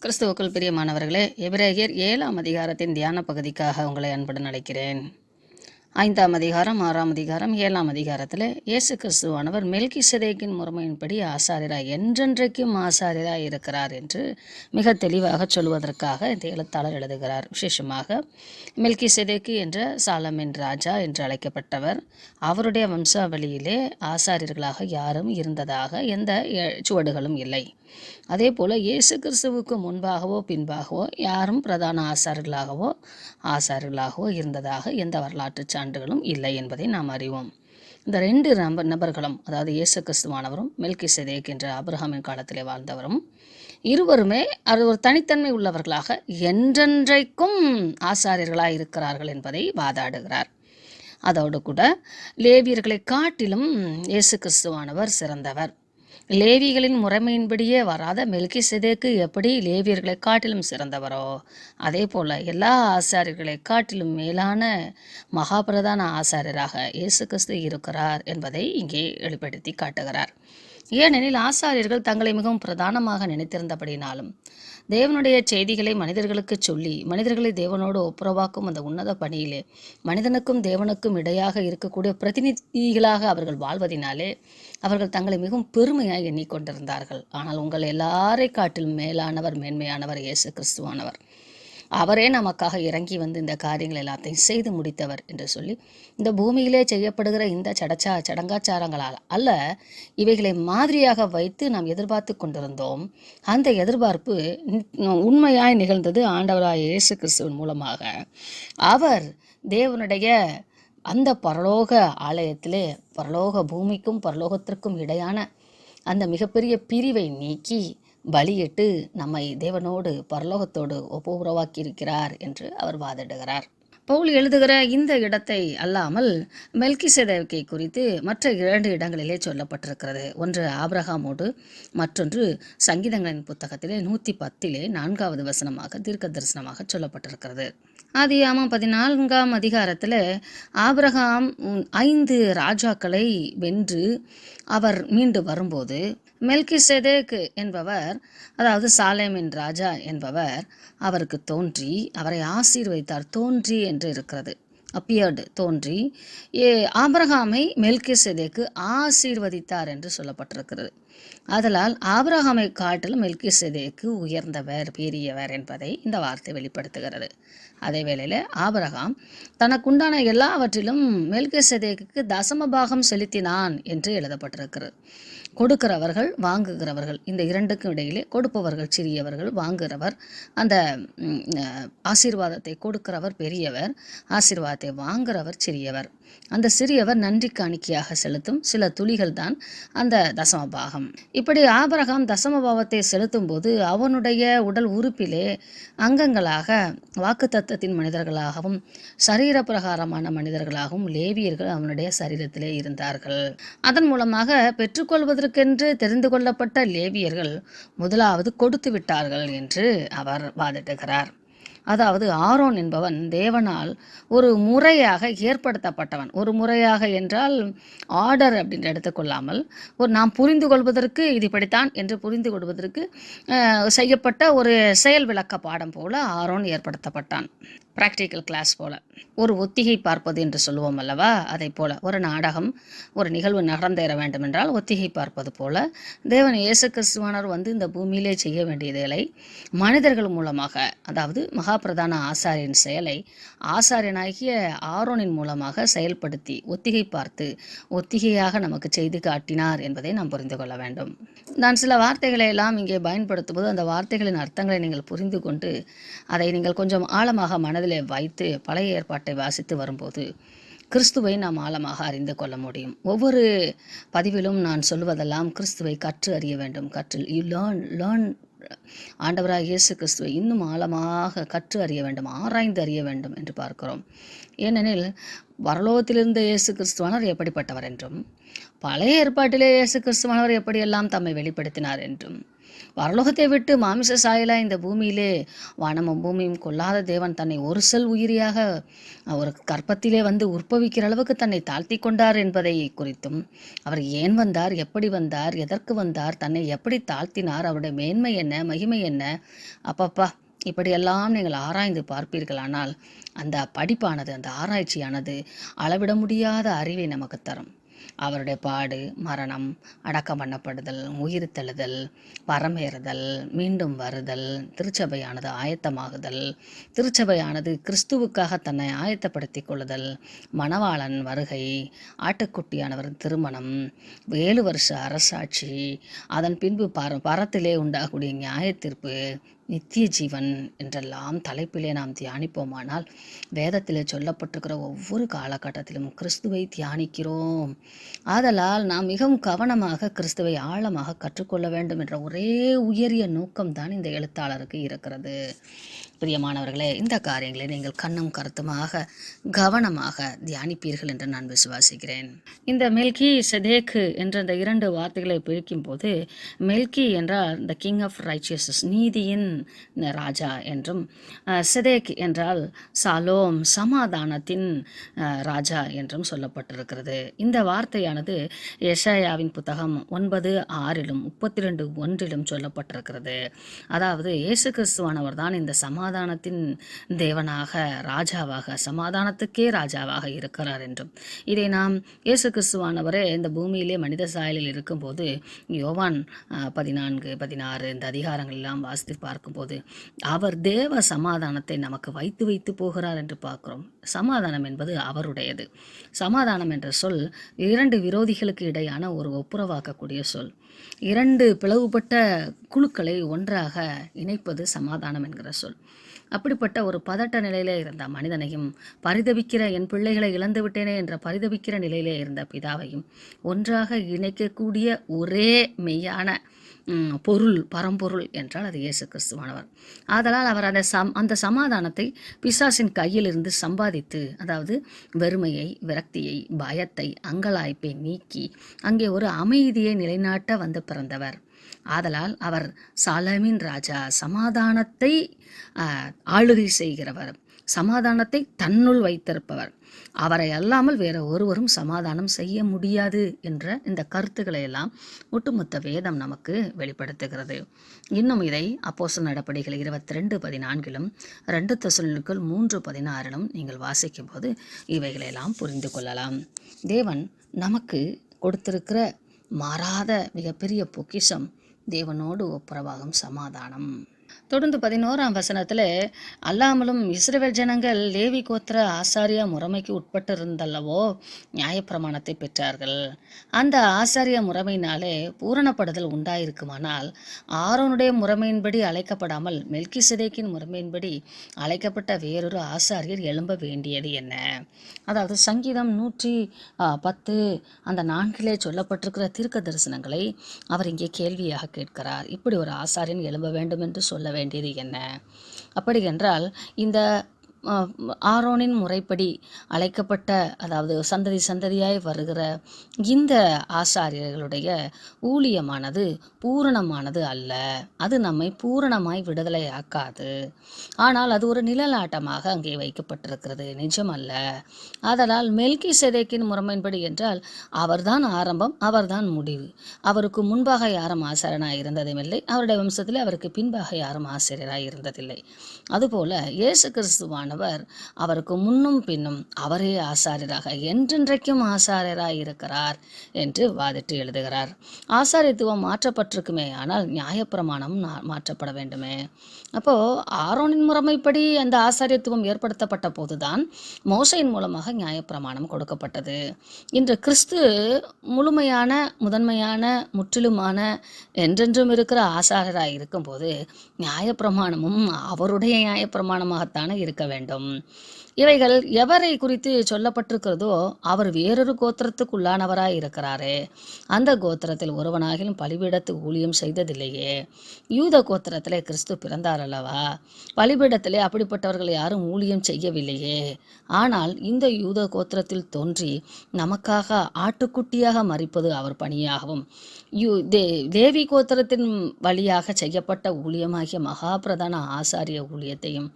கிறிஸ்துவுக்குள் பிரியமானவர்களே, எபிரேயர் 7ஆம் அதிகாரத்தின் தியான பகுதிக்காக உங்களை அன்புடன் அழைக்கிறேன். 5ஆம் அதிகாரம், 6ஆம் அதிகாரம், 7ஆம் அதிகாரத்தில் இயேசு கிறிஸ்துவானவர் மெல்கிசேதேக்கின் முறைமையின்படி ஆசாரியராய் என்றென்றைக்கும் ஆசாரியராய் இருக்கிறார் என்று மிக தெளிவாக சொல்வதற்காக இந்த எழுத்தாளர் எழுதுகிறார். விசேஷமாக மெல்கிசேதேக்கு என்ற சாலமின் ராஜா என்று அழைக்கப்பட்டவர், அவருடைய வம்சாவளியிலே ஆசாரியர்களாக யாரும் இருந்ததாக எந்த சுவடுகளும் இல்லை. அதே போல் இயேசு கிறிஸ்துவுக்கு முன்பாகவோ பின்பாகவோ யாரும் பிரதான ஆசாரியர்களாகவோ இருந்ததாக எந்த வரலாற்று சான்றுகளும் இல்லை என்பதை நாம் அறிவோம். இந்த ரெண்டு நபர்களும், அதாவது இயேசு கிறிஸ்துவானவரும் மெல்கிசேதேக் என்ற ஆபிரகாமின் காலத்திலே வாழ்ந்தவரும், இருவருமே அது ஒரு தனித்தன்மை உள்ளவர்களாக என்றென்றைக்கும் ஆசாரியர்களாக இருக்கிறார்கள் என்பதை வாதாடுகிறார். அதோடு கூட லேவியர்களை காட்டிலும் இயேசு கிறிஸ்துவானவர் சிறந்தவர். லேவிகளின் முறைமையின்படியே வராத மெல்கிசேதேக்கு எப்படி லேவியர்களை காட்டிலும் சிறந்தவரோ, அதே போல் எல்லா ஆசாரியர்களை காட்டிலும் மேலான மகாபிரதான ஆசாரியராக இயேசு கிறிஸ்து இருக்கிறார் என்பதை இங்கே வெளிப்படுத்தி காட்டுகிறார். ஏனெனில் ஆசாரியர்கள் தங்களை மிகவும் பிரதானமாக நினைத்திருந்தபடினாலும் தேவனுடைய செய்திகளை மனிதர்களுக்கு சொல்லி மனிதர்களை தேவனோடு ஒப்புரவாக்கும் அந்த உன்னத பணியிலே மனிதனுக்கும் தேவனுக்கும் இடையாக இருக்கக்கூடிய பிரதிநிதிகளாக அவர்கள் வாழ்வதினாலே அவர்கள் தங்களை மிகவும் பெருமையாக எண்ணிக்கொண்டிருந்தார்கள். ஆனால் உங்கள் எல்லாரை காட்டிலும் மேலானவர், மேன்மையானவர் இயேசு கிறிஸ்துவானவர். அவரே நமக்காக இறங்கி வந்து இந்த காரியங்கள் எல்லாத்தையும் செய்து முடித்தவர் என்று சொல்லி, இந்த பூமியிலே செய்யப்படுகிற இந்த சடங்காச்சாரங்களால் அல்ல, இவைகளை மாதிரியாக வைத்து நாம் எதிர்பார்த்து கொண்டிருந்தோம். அந்த எதிர்பார்ப்பு உண்மையாய் நிகழ்ந்தது ஆண்டவராய் இயேசு கிறிஸ்துவின் மூலமாக. அவர் தேவனுடைய அந்த பரலோக ஆலயத்திலே பரலோக பூமிக்கும் பரலோகத்திற்கும் இடையான அந்த மிகப்பெரிய பிரிவை நீக்கி பலியிட்டு நம்மை தேவனோடு பரலோகத்தோடு ஒப்புரவாக்கி இருக்கிறார் என்று அவர் வாதிடுகிறார். பவுல் எழுதுகிற இந்த இடத்தை அல்லாமல் மெல்கிசேதேக்கை குறித்து மற்ற 2 இடங்களிலே சொல்லப்பட்டிருக்கிறது. ஒன்று ஆபிரகாமோடு, மற்றொன்று சங்கீதங்களின் புத்தகத்திலே 110 4வது வசனமாக தீர்க்க தரிசனமாக சொல்லப்பட்டிருக்கிறது. ஆதியாகமம் 14ஆம் அதிகாரத்தில் ஆபிரகாம் 5 ராஜாக்களை வென்று அவர் மீண்டு வரும்போது மெல்கிசேதேக் என்பவர், அதாவது சாலேமின் ராஜா என்பவர் அவருக்கு தோன்றி அவரை ஆசீர்வதித்தார். தோன்றி என்று இருக்கிறது, அப்பியர்டு, தோன்றி ஆபிரகாமை மெல்கிசேதேக்கு ஆசீர்வதித்தார் என்று சொல்லப்பட்டிருக்கிறது. ஆதலால் ஆபிரகாமை காட்டிலும் மெல்கிசேதேக்கு உயர்ந்தவர், பெரியவர் என்பதை இந்த வார்த்தை வெளிப்படுத்துகிறது. அதே வேளையில் ஆபிரகாம் தனக்குண்டான எல்லாவற்றிலும் மெல்கிசேதேக்கு தசமபாகம் செலுத்தினான் என்று எழுதப்பட்டிருக்கிறது. கொடுக்கிறவர்கள் வாங்குகிறவர்கள், இந்த இரண்டுக்கும் இடையிலே கொடுப்பவர்கள் சிறியவர்கள், வாங்குகிறவர், அந்த ஆசீர்வாதத்தை கொடுக்கிறவர் பெரியவர், ஆசீர்வாதத்தை வாங்குகிறவர் சிறியவர். அந்த சிறியவர் நன்றி காணிக்கையாக செலுத்தும் சில துளிகள் தான் அந்த தசமபாகம். இப்படி ஆபிரகாம் தசமபாவத்தை செலுத்தும் போது அவனுடைய உடல் உறுப்பிலே அங்கங்களாக வாக்குத்தத்தத்தின் மனிதர்களாகவும் சரீர பிரகாரமான மனிதர்களாகவும் லேவியர்கள் அவனுடைய சரீரத்திலே இருந்தார்கள். அதன் மூலமாக பெற்றுக்கொள்வதற்கென்று தெரிந்து கொள்ளப்பட்ட லேவியர்கள் முதலாவது கொடுத்து விட்டார்கள் என்று அவர் வாதிடுகிறார். அதாவது ஆரோன் என்பவன் தேவனால் ஒரு முறையாக ஏற்படுத்தப்பட்டவன். ஒரு முறையாக என்றால் ஆர்டர் அப்படின்னு எடுத்துக்கொள்ளாமல், ஒரு நாம் புரிந்து கொள்வதற்கு இது இப்படித்தான் என்று புரிந்து கொள்வதற்கு செய்யப்பட்ட ஒரு செயல் விளக்க பாடம் போல ஆரோன் ஏற்படுத்தப்பட்டான். ப்ராக்டிக்கல் கிளாஸ் போல, ஒரு ஒத்திகை பார்ப்பது என்று சொல்லுவோம் அல்லவா, அதை போல ஒரு நாடகம், ஒரு நிகழ்வு நடந்தேற வேண்டும் என்றால் ஒத்திகை பார்ப்பது போல தேவன் இயேசு கிறிஸ்துவானவர் வந்து இந்த பூமியிலே செய்ய வேண்டியதை மனிதர்கள் மூலமாக, அதாவது மகாபிரதான ஆசாரியன் செயலை ஆசாரியனாகிய ஆரோனின் மூலமாக செயல்படுத்தி ஒத்திகை பார்த்து ஒத்திகையாக நமக்கு செய்து காட்டினார் என்பதை நாம் புரிந்து கொள்ள வேண்டும். நான் சில வார்த்தைகளை எல்லாம் இங்கே பயன்படுத்தும் போது அந்த வார்த்தைகளின் அர்த்தங்களை நீங்கள் புரிந்து கொண்டு அதை நீங்கள் கொஞ்சம் ஆழமாக மனதிலே வைத்து பழைய ஏற்பாட்டை வாசித்து வரும்போது கிறிஸ்துவை நாம் ஆழமாக அறிந்து கொள்ள முடியும். ஒவ்வொரு பதிவிலும் நான் சொல்வதெல்லாம் கிறிஸ்துவை கற்று அறிய வேண்டும். லேர்ன் ஆண்டவராக இயேசு கிறிஸ்துவை இன்னும் ஆழமாக கற்று அறிய வேண்டும், ஆராய்ந்து அறிய வேண்டும் என்று பார்க்கிறோம். ஏனெனில் பரலோகத்திலிருந்த இயேசு கிறிஸ்துவானவர் எப்படிப்பட்டவர் என்றும், பழைய ஏற்பாட்டிலே இயேசு கிறிஸ்துவானவர் எப்படியெல்லாம் தம்மை வெளிப்படுத்தினார் என்றும், பரலோகத்தை விட்டு மாமிச சாயலா இந்த பூமியிலே வானமும் பூமியும் கொள்ளாத தேவன் தன்னை ஒரு செல் உயிரியாக ஒரு கற்பத்திலே வந்து உற்பவிக்கிற அளவுக்கு தன்னை தாழ்த்தி கொண்டார் என்பதை குறித்தும், அவர் ஏன் வந்தார், எப்படி வந்தார், எதற்கு வந்தார், தன்னை எப்படி தாழ்த்தினார், அவருடைய மேன்மை என்ன, மகிமை என்ன, அப்பப்பா இப்படியெல்லாம் நீங்கள் ஆராய்ந்து பார்ப்பீர்களானால் அந்த படிப்பானது, அந்த ஆராய்ச்சியானது அளவிட முடியாத அறிவை நமக்கு தரும். அவருடைய பாடு, மரணம், அடக்கம் பண்ணப்படுதல், உயிர் தெழுதல், பரமேறுதல், மீண்டும் வருதல், திருச்சபையானது ஆயத்தமாகுதல், திருச்சபையானது கிறிஸ்துவுக்காக தன்னை ஆயத்தப்படுத்தி கொள்ளுதல், மணவாளன் வருகை, ஆட்டுக்குட்டியானவர் திருமணம், 7 வருஷ அரசாட்சி, அதன் பின்பு பரத்திலே உண்டாகக்கூடிய நியாயத்தீர்ப்பு, நித்திய ஜீவன் என்றெல்லாம் தலைப்பிலே நாம் தியானிப்போமானால், வேதத்திலே சொல்லப்பட்டிருக்கிற ஒவ்வொரு காலகட்டத்திலும் கிறிஸ்துவை தியானிக்கிறோம். ஆதலால் நாம் மிகவும் கவனமாக கிறிஸ்துவை ஆழமாக கற்றுக்கொள்ள வேண்டும் என்ற ஒரே உயரிய நோக்கம்தான் இந்த எழுத்தாளருக்கு இருக்கிறது. பிரியமானவர்களே, இந்த காரியங்களை நீங்கள் கண்ணும் கருத்துமாக கவனமாக தியானிப்பீர்கள் என்று நான் விசுவாசிக்கிறேன். இந்த மெல்கி செதேக்கு என்ற இந்த 2 வார்த்தைகளை பிரிக்கும் போது, மெல்கி என்றால் த கிங் ஆஃப் ரைச்சியஸ்னஸ், நீதியின் ராஜா என்றும், செதேக் என்றால் சாலோம், சமாதானத்தின் ராஜா என்றும் சொல்லப்பட்டிருக்கிறது. இந்த வார்த்தையானது எசாயாவின் புத்தகம் 9:6 32:1 சொல்லப்பட்டிருக்கிறது. அதாவது இயேசு கிறிஸ்துவானவர் தான் இந்த சமாதானத்தின் தேவனாக, ராஜாவாக, சமாதானத்துக்கே ராஜாவாக இருக்கிறார் என்றும், இதை நாம் இயேசு கிறிஸ்துவானவரே இந்த பூமியிலே மனித சாயலில் இருக்கும்போது யோவான் 14-16 இந்த அதிகாரங்கள் எல்லாம் வாசித்து பார்க்கும்போது அவர் தேவ சமாதானத்தை நமக்கு வைத்து போகிறார் என்று பார்க்கிறோம். சமாதானம் என்பது அவருடையது. சமாதானம் என்ற சொல் 2 விரோதிகளுக்கு இடையான ஒரு ஒப்புரவாக்கக்கூடிய சொல். 2 பிளவுபட்ட குழுக்களை ஒன்றாக இணைப்பது சமாதானம் என்கிற சொல். அப்படிப்பட்ட ஒரு பதட்ட நிலையிலே இருந்த மனிதனையும், பரிதபிக்கிற என் பிள்ளைகளை இழந்து விட்டேனே என்ற பரிதபிக்கிற நிலையிலே இருந்த பிதாவையும் ஒன்றாக இணைக்கக்கூடிய ஒரே மெய்யான பொருள், பரம்பொருள் என்றால் அது இயேசு கிறிஸ்துவானவர். ஆதலால் அவர் அந்த சமாதானத்தை பிசாசின் கையிலிருந்து சம்பாதித்து, அதாவது வெறுமையை, விரக்தியை, பயத்தை, அங்கலாய்ப்பை நீக்கி அங்கே ஒரு அமைதியை நிலைநாட்ட வந்து பிறந்தவர். ஆதலால் அவர் சாலமின் ராஜா, சமாதானத்தை ஆளுகை செய்கிறவர், சமாதானத்தை தன்னுள் வைத்திருப்பவர். அவரை அல்லாமல் வேற ஒருவரும் சமாதானம் செய்ய முடியாது என்ற இந்த கருத்துக்களை எல்லாம் ஒட்டுமொத்த வேதம் நமக்கு வெளிப்படுத்துகிறது. இன்னும் இதை அப்போஸ்தலர் நடபடிகள் 22:14 2 தெசலோனிக்கேயர் 3:16 நீங்கள் வாசிக்கும் போது இவைகளெல்லாம் புரிந்து கொள்ளலாம். தேவன் நமக்கு கொடுத்திருக்கிற மாறாத மிகப்பெரிய பொக்கிஷம் தேவனோடு ஒப்புரவாகும் சமாதானம். தொடர்ந்து 11ஆம் வசனத்தில், அல்லாமலும் இஸ்ரவேல் ஜனங்கள் லேவி கோத்திர ஆசாரிய முறைமைக்கு உட்பட்டிருந்தல்லவோ நியாயப்பிரமாணத்தை பெற்றார்கள். அந்த ஆசாரிய முறைமையினாலே பூரணப்படுதல் உண்டாயிருக்குமானால் ஆரோனுடைய முறைமையின்படி அழைக்கப்படாமல் மெல்கிசேதேக்கின் முறைமையின்படி அழைக்கப்பட்ட வேறொரு ஆசாரியர் எழும்ப வேண்டியது என்ன? அதாவது சங்கீதம் 110 அந்த 4 சொல்லப்பட்டிருக்கிற தீர்க்க தரிசனங்களை அவர் இங்கே கேள்வியாக கேட்கிறார். இப்படி ஒரு ஆசாரியன் எழும்ப வேண்டும் என்று சொல்ல வேண்டியது என்ன? அப்படி என்றால் இந்த ஆரோனின் முறைப்படி அழைக்கப்பட்ட, அதாவது சந்ததி சந்ததியாய் வருகிற இந்த ஆசாரியர்களுடைய ஊழியமானது பூரணமானது அல்ல. அது நம்மை பூரணமாய் விடுதலை ஆக்காது. ஆனால் அது ஒரு நிழலாட்டமாக அங்கே வைக்கப்பட்டிருக்கிறது, நிஜமல்ல. ஆதலால் மெல்கிசேதேக்கின் முறைமையின்படி என்றால் அவர்தான் ஆரம்பம், அவர்தான் முடிவு. அவருக்கு முன்பாக யாரும் ஆசாரியனாய் இருந்ததுமில்லை, அவருடைய வம்சத்தில் அவருக்கு பின்பாக யாரும் ஆசிரியராய் இருந்ததில்லை. அதுபோல இயேசு கிறிஸ்துவான அவருக்கு முன்னும் பின்னும் அவரே ஆசாரியராக என்றென்றைக்கும் ஆசாரியராய் இருக்கிறார் என்று வாதிட்டு எழுதுகிறார். ஆசாரியத்துவம் மாற்றப்பட்டிருக்குமே, ஆனால் நியாயப்பிரமாணம் மாற்றப்பட வேண்டுமே. அப்போ ஆரோனின் முறைமைப்படி அந்த ஆசாரியத்துவம் ஏற்படுத்தப்பட்ட போதுதான் மோசையின் மூலமாக நியாயப்பிரமாணம் கொடுக்கப்பட்டது. இன்று கிறிஸ்து முழுமையான, முதன்மையான, முற்றிலுமான, என்றென்றும் இருக்கிற ஆசாரியராய் இருக்கும்போது நியாயப்பிரமாணமும் அவருடைய நியாயப்பிரமாணமாகத்தானே இருக்க வேண்டும். வேண்டும். இவைகள் எவரை குறித்து சொல்லப்பட்டிருக்கிறதோ அவர் வேறொரு கோத்திரத்துக்குள்ளானவராய் இருக்கிறாரே, அந்த கோத்திரத்தில் ஒருவனாகிலும் பலிபீடத்துக்கு ஊழியம் செய்ததில்லையே. யூத கோத்திரத்திலே கிறிஸ்து பிறந்தார் அல்லவா? பலிபீடத்திலே அப்படிப்பட்டவர்கள் யாரும் ஊழியம் செய்யவில்லையே. ஆனால் இந்த யூத கோத்திரத்தில் தோன்றி நமக்காக ஆட்டுக்குட்டியாக மரிப்பது அவர் பணியாகவும் தேவி கோத்திரத்தின் வழியாக செய்யப்பட்ட ஊழியமாகிய மகாபிரதான ஆசாரிய ஊழியத்தையும்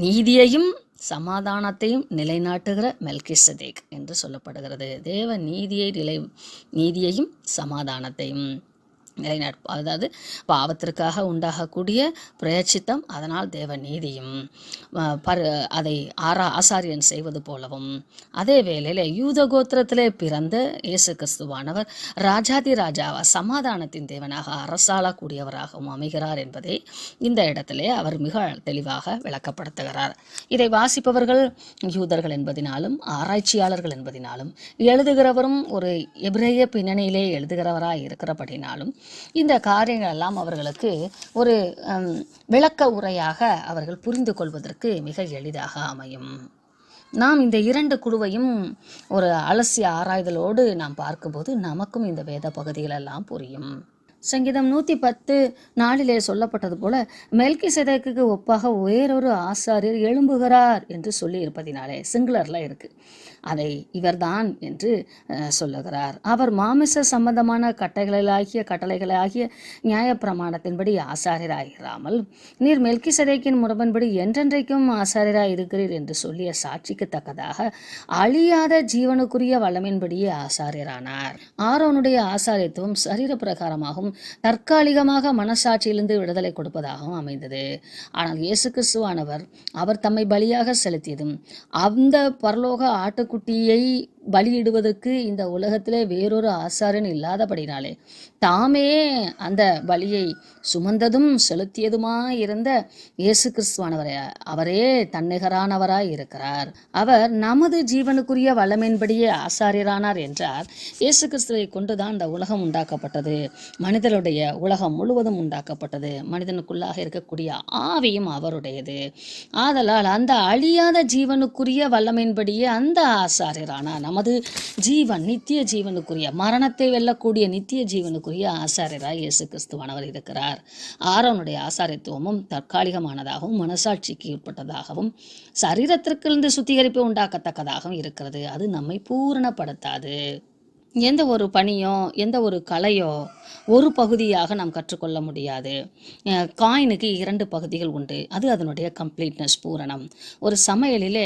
நீதியையும் சமாதானத்தையும் நிலைநாட்டுகிற மெல்கிசதேக் என்று சொல்லப்படுகிறது. தேவ நீதியையும் சமாதானத்தையும் அதாவது பாவத்திற்காக உண்டாகக்கூடிய பிரயச்சித்தம், அதனால் தேவ நீதியும் அதை ஆசாரியன் செய்வது போலவும், அதே வேளையில் யூத கோத்திரத்திலே பிறந்த இயேசு கிறிஸ்துவானவர் ராஜாதி ராஜாவா சமாதானத்தின் தேவனாக அரசாளக்கூடியவராகவும் அமைகிறார் என்பதை இந்த இடத்திலே அவர் மிக தெளிவாக விளக்கப்படுத்துகிறார். இதை வாசிப்பவர்கள் யூதர்கள் என்பதினாலும் ஆராய்ச்சியாளர்கள் என்பதினாலும் எழுதுகிறவரும் ஒரு எபிரேய பின்னணியிலே எழுதுகிறவராக இருக்கிறபடினாலும் இந்த காரியங்கள் எல்லாம் அவர்களுக்கு ஒரு விளக்க உரையாக அவர்கள் புரிந்து கொள்வதற்கு மிக எளிதாக அமையும். நாம் இந்த இரண்டு குழுவையும் ஒரு அலசி ஆராய்தலோடு நாம் பார்க்கும்போது நமக்கும் இந்த வேத பகுதிகளெல்லாம் புரியும். சங்கீதம் 110:4 சொல்லப்பட்டது போல மெல்கிசேதேக்குக்கு ஒப்பாக வேறொரு ஆசாரியர் எழும்புகிறார் என்று சொல்லி இருப்பதினாலே சிங்குலர்ல இருக்கு. அதை இவர்தான் என்று சொல்லுகிறார். அவர் மாமிச சம்பந்தமான கட்டளைகளாகிய நியாயப்பிரமாணத்தின்படி ஆசாரியராயிராமல் நீர் மெல்கிசேதேக்கின் முறைப்படி என்றென்றைக்கும் ஆசாரியராய் இருக்கிறீர் என்று சொல்லிய சாட்சிக்கு தக்கதாக அழியாத ஜீவனுக்குரிய வல்லமையின்படியே ஆசாரியரானார். ஆரோனுடைய ஆசாரியத்துவம் சரீர பிரகாரமாகவும் தற்காலிகமாக மனசாட்சியிலிருந்து விடுதலை கொடுப்பதாகவும் அமைந்தது. ஆனால் இயேசு கிறிஸ்துவானவர் அவர் தம்மை பலியாக செலுத்தியதும் அந்த பரலோக ஆட்டுக்குட்டியை பலியிடுவதற்கு இந்த உலகத்திலே வேறொரு ஆசாரியன் இல்லாதபடினாலே தாமே அந்த பலியை சுமந்ததும் செலுத்தியதுமாய் இருந்த இயேசு கிறிஸ்துவானவரை அவரே தன்னிகரானவராய் இருக்கிறார். அவர் நமது ஜீவனுக்குரிய வல்லமையின்படியே ஆசாரியரானார் என்றார். இயேசு கிறிஸ்துவை கொண்டுதான் இந்த உலகம் உண்டாக்கப்பட்டது. மனிதனுடைய உலகம் முழுவதும் உண்டாக்கப்பட்டது. மனிதனுக்குள்ளாக இருக்கக்கூடிய ஆவியும் அவருடையது. ஆதலால் அந்த அழியாத ஜீவனுக்குரிய வல்லமையின்படியே அந்த ஆசாரியரானார். நமது ஜீவன் நித்திய ஜீவனுக்குரிய மரணத்தை வெல்லக்கூடிய நித்திய ஜீவனுக்குரிய ஆசாரியராய் இயேசு கிறிஸ்துவானவர் இருக்கிறார். ஆரோனுடைய ஆசாரியத்துவமும் தற்காலிகமானதாகவும் மனசாட்சிக்கு உட்பட்டதாகவும் சரீரத்திற்கிருந்து சுத்திகரிப்பு உண்டாக்கத்தக்கதாகவும் இருக்கிறது. அது நம்மை பூரணப்படுத்தாது. எந்த ஒரு பணியோ எந்த ஒரு கலையோ ஒரு பகுதியாக நாம் கற்றுக்கொள்ள முடியாது. காயினுக்கு 2 பகுதிகள் உண்டு. அது அதனுடைய கம்ப்ளீட்னஸ், பூரணம். ஒரு சமையலிலே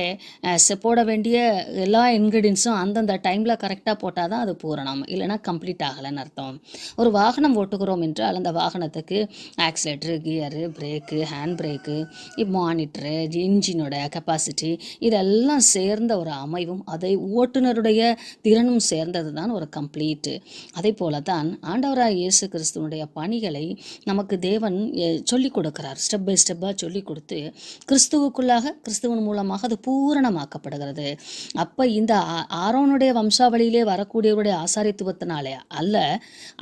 போட வேண்டிய எல்லா இன்க்ரீடியன்ஸும் அந்தந்த டைமில் கரெக்டாக போட்டால் தான் அது பூரணம், இல்லைனா கம்ப்ளீட் ஆகலைன்னு அர்த்தம். ஒரு வாகனம் ஓட்டுகிறோம் என்றால் அந்த வாகனத்துக்கு accelerator, gear, brake, hand brake, monitor, இன்ஜினோட கெப்பாசிட்டி இதெல்லாம் சேர்ந்த ஒரு அமைவும் அதை ஓட்டுநருடைய திறனும் சேர்ந்தது தான் ஒரு கம்ப்ளீட்டு. அதே போல தான் ஆண்டவராக இயேசு கிறிஸ்துவனுடைய பணிகளை நமக்கு தேவன் சொல்லிக் கொடுக்கிறார். ஸ்டெப் பை ஸ்டெப்பாக சொல்லிக் கொடுத்து கிறிஸ்துவுக்குள்ளாக கிறிஸ்துவன் மூலமாக அது பூரணமாக்கப்படுகிறது. அப்போ இந்த ஆரோனுடைய வம்சாவளியிலே வரக்கூடியவருடைய ஆசாரித்துவத்தினாலே அல்ல,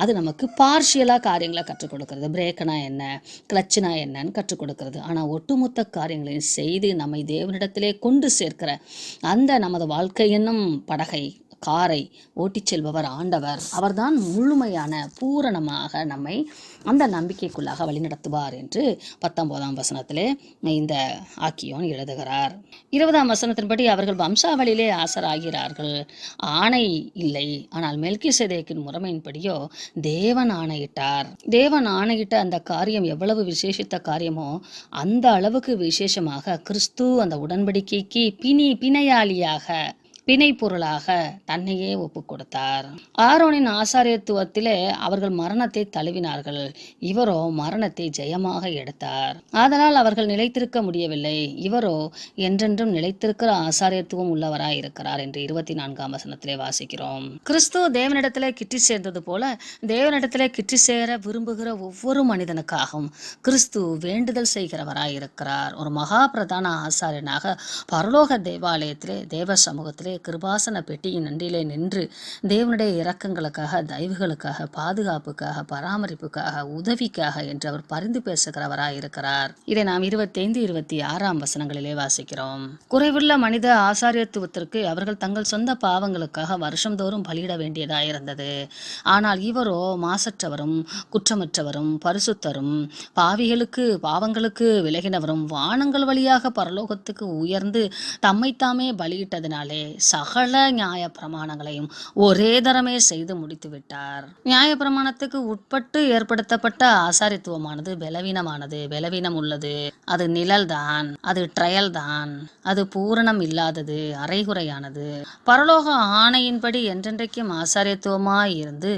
அது நமக்கு பார்ஷியலாக காரியங்களை கற்றுக் கொடுக்கிறது. பிரேக்கனா என்ன, கிளச்சுனா என்னன்னு கற்றுக் கொடுக்கிறது. ஆனால் ஒட்டுமொத்த காரியங்களையும் செய்து நம்மை தேவனிடத்திலே கொண்டு சேர்க்கிற அந்த நமது வாழ்க்கை என்னும் படகை காரை ஓட்டிச் செல்பவர் ஆண்டவர். அவர்தான் முழுமையான பூரணமாக நம்மை அந்த நம்பிக்கைக்குள்ளாக வழிநடத்துவார் என்று 19ஆம் வசனத்திலே இந்த ஆக்கியோன் எழுதுகிறார். 20ஆம் வசனத்தின்படி அவர்கள் வம்சாவளியிலே ஆசராகிறார்கள். ஆணை இல்லை, ஆனால் மெல்கிசேதேக்கின் முறைமையின்படியோ தேவன் ஆணையிட்டார். தேவன் ஆணையிட்ட அந்த காரியம் எவ்வளவு விசேஷித்த காரியமோ அந்த அளவுக்கு விசேஷமாக கிறிஸ்து அந்த உடன்படிக்கைக்கு பிணையாளியாக பிணை பொருளாக தன்னையே ஒப்பு கொடுத்தார். ஆரோனின் ஆசாரியத்துவத்திலே அவர்கள் மரணத்தை தழுவினார்கள், இவரோ மரணத்தை ஜெயமாக எடுத்தார். அதனால் அவர்கள் நிலைத்திருக்க முடியவில்லை. இவரோ என்றென்றும் நிலைத்திருக்கிற ஆசாரியத்துவம் உள்ளவராய் இருக்கிறார் என்று 24ஆம் வசனத்திலே வாசிக்கிறோம். கிறிஸ்து தேவனிடத்திலே கிட்டி சேர்ந்தது போல தேவனிடத்திலே கிட்டி சேர விரும்புகிற ஒவ்வொரு மனிதனுக்காகவும் கிறிஸ்து வேண்டுதல் செய்கிறவராய் இருக்கிறார். ஒரு மகா பிரதான ஆசாரியனாக பரலோக தேவாலயத்திலே தேவ சமூகத்திலே பிரியமானவர்களே, கிருபாசன பெட்டியின் அண்டிலே நின்று தேவனுடைய இரக்கங்களுக்காக, தயவுகளுக்காக, பாதுகாப்புக்காக, பராமரிப்புக்காக, உதவிக்காக என்று அவர் பரிந்து பேசுகிறவராய் இருக்கிறார். இதை நாம் 25, 26 வசனங்களிலே வாசிக்கிறோம். குறைவுள்ள மனித ஆசாரியத்துவத்திற்கு அவர்கள் தங்கள் சொந்த பாவங்களுக்காக வருஷந்தோறும் பலியிட வேண்டியதாயிருந்தது. ஆனால் இவரோ மாசற்றவரும் குற்றமற்றவரும் பரிசுத்தரும் பாவங்களுக்கு விலகினவரும் வானங்கள் வழியாக பரலோகத்துக்கு உயர்ந்து தம்மைத்தாமே பலியிட்டதினாலே சகல நியாய பிரமாணங்களையும் ஒரே தரமே செய்து முடித்து விட்டார். நியாய பிரமாணத்துக்கு உட்பட்டு ஏற்படுத்தப்பட்ட ஆசாரித்துவமானது பலவீனம் உள்ளது. அது நிழல்தான், அது ட்ரையல் தான், அது பூரணம் இல்லாதது, அரைகுறையானது. பரலோக ஆணையின்படி என்றென்றைக்கும் ஆசாரியத்துவமாய் இருந்து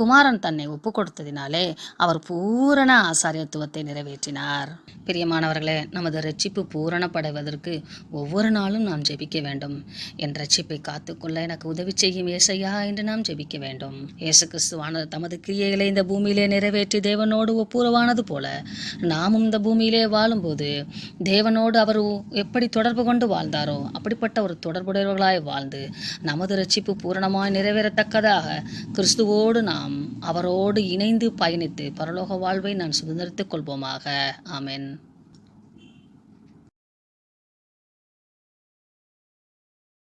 குமாரன் தன்னை ஒப்பு கொடுத்ததினாலே அவர் பூரண ஆசாரியத்துவத்தை நிறைவேற்றினார். பிரியமானவர்களே, நமது ரட்சிப்பு பூரணப்படைவதற்கு ஒவ்வொரு நாளும் நாம் ஜெபிக்க வேண்டும். என் ரட்சிப்பை காத்துக்கொள்ள எனக்கு உதவி செய்யும் ஏசையா என்று நாம் ஜெபிக்க வேண்டும். இயேசு கிறிஸ்துவானது தமது கிரியைகளை இந்த பூமியிலே நிறைவேற்றி தேவனோடு ஒப்புரவானது போல நாமும் இந்த பூமியிலே வாழும்போது தேவனோடு அவர் எப்படி தொடர்பு கொண்டு வாழ்ந்தாரோ அப்படிப்பட்ட ஒரு தொடர்புடையவர்களாய் வாழ்ந்து நமது ரட்சிப்பு பூரணமாய் நிறைவேறத்தக்கதாக கிறிஸ்துவோடு நாம் அவரோடு இணைந்து பயணித்து பரலோக வாழ்வை நான் சுதந்திரித்துக் கொள்வோமாக. ஆமென்.